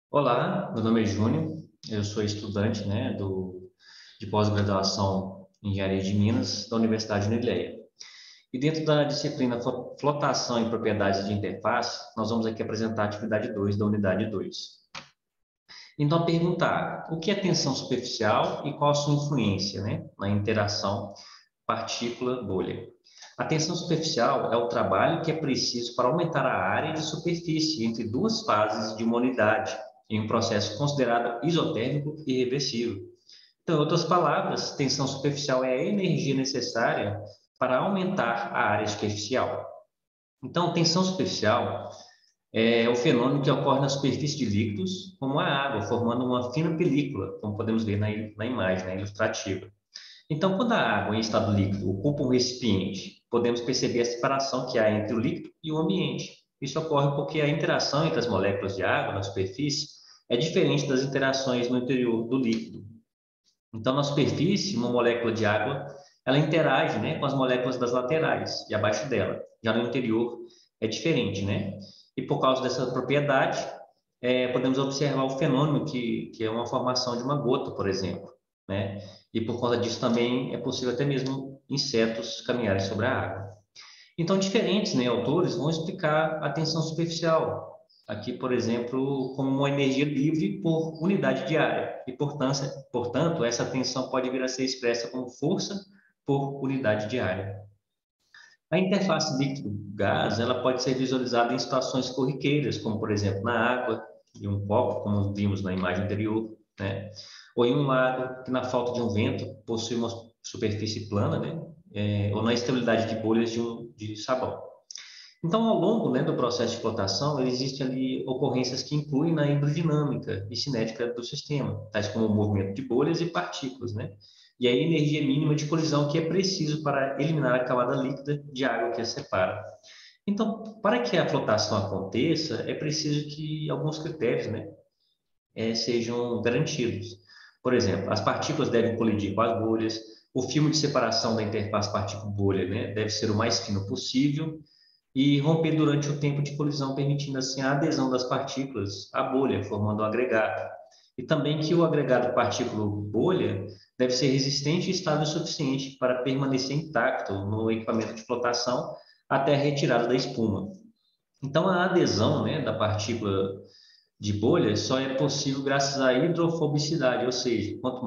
Olá, meu nome é Júnior, eu sou estudante, de pós-graduação em Engenharia de Minas da Universidade Unileia. E dentro da disciplina Flotação e Propriedades de Interface, nós vamos aqui apresentar a atividade 2 da unidade 2. Então, perguntar o que é tensão superficial e qual a sua influência, na interação partícula-bolha. A tensão superficial é o trabalho que é preciso para aumentar a área de superfície entre duas fases de uma unidade, em um processo considerado isotérmico e reversível. Então, em outras palavras, tensão superficial é a energia necessária para aumentar a área superficial. Então, tensão superficial é o fenômeno que ocorre na superfície de líquidos, como a água, formando uma fina película, como podemos ver na imagem, ilustrativa. Então, quando a água em estado líquido ocupa um recipiente, podemos perceber a separação que há entre o líquido e o ambiente. Isso ocorre porque a interação entre as moléculas de água na superfície é diferente das interações no interior do líquido. Então, na superfície, uma molécula de água, ela interage, com as moléculas das laterais e abaixo dela. Já no interior é diferente, né? E por causa dessa propriedade, podemos observar o fenômeno que é uma formação de uma gota, por exemplo, né? E por conta disso também é possível até mesmo insetos caminharem sobre a água. Então, diferentes, autores vão explicar a tensão superficial. Aqui, por exemplo, como uma energia livre por unidade de área. E, portanto, essa tensão pode vir a ser expressa como força por unidade de área. A interface líquido-gás, ela pode ser visualizada em situações corriqueiras, como, por exemplo, na água, em um copo, como vimos na imagem anterior, né? Ou em um lago, que na falta de um vento possui uma superfície plana, né? Ou na estabilidade de bolhas de sabão. Então, ao longo, do processo de flotação, existem ali ocorrências que incluem na hidrodinâmica e cinética do sistema, tais como o movimento de bolhas e partículas, né? E a energia mínima de colisão que é preciso para eliminar a camada líquida de água que a separa. Então, para que a flotação aconteça, é preciso que alguns critérios, sejam garantidos. Por exemplo, as partículas devem colidir com as bolhas, o filme de separação da interface partícula-bolha, deve ser o mais fino possível e romper durante o tempo de colisão, permitindo assim a adesão das partículas à bolha, formando um agregado. E também que o agregado partícula-bolha deve ser resistente e estável o suficiente para permanecer intacto no equipamento de flotação até a retirada da espuma. Então, a adesão, da partícula de bolha só é possível graças à hidrofobicidade, ou seja, quanto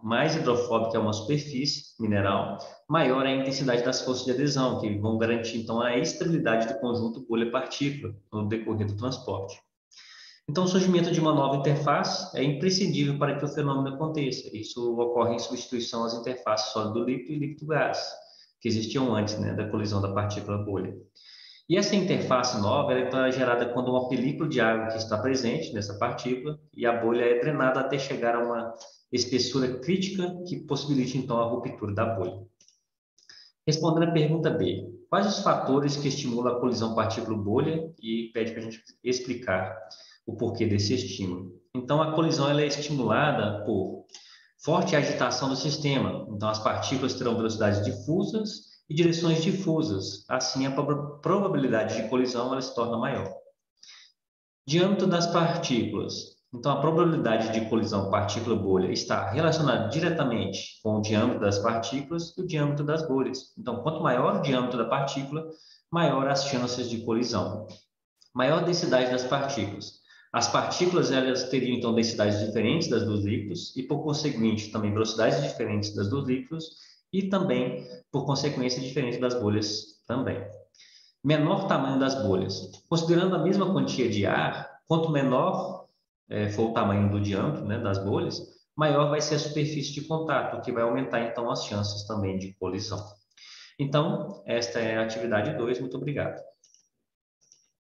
mais hidrofóbica é uma superfície mineral, maior é a intensidade das forças de adesão, que vão garantir, então, a estabilidade do conjunto bolha-partícula no decorrer do transporte. Então, o surgimento de uma nova interface é imprescindível para que o fenômeno aconteça. Isso ocorre em substituição às interfaces sólido-líquido e líquido-gás, que existiam antes, da colisão da partícula-bolha. E essa interface nova então, é gerada quando uma película de água que está presente nessa partícula e a bolha é drenada até chegar a uma espessura crítica que possibilite, então, a ruptura da bolha. Respondendo à pergunta B, quais os fatores que estimulam a colisão partícula-bolha? E pede para a gente explicar o porquê desse estímulo. Então, a colisão ela é estimulada por forte agitação do sistema. Então, as partículas terão velocidades difusas e direções difusas. Assim, a probabilidade de colisão ela se torna maior. Diâmetro das partículas. Então, a probabilidade de colisão partícula-bolha está relacionada diretamente com o diâmetro das partículas e o diâmetro das bolhas. Então, quanto maior o diâmetro da partícula, maior as chances de colisão. Maior densidade das partículas. As partículas elas teriam, então, densidades diferentes das dos líquidos e, por conseguinte, também velocidades diferentes das dos líquidos e também, por consequência, diferente das bolhas também. Menor tamanho das bolhas. Considerando a mesma quantia de ar, quanto menor for o tamanho do diâmetro, das bolhas, maior vai ser a superfície de contato, o que vai aumentar, então, as chances também de colisão. Então, esta é a atividade 2. Muito obrigado.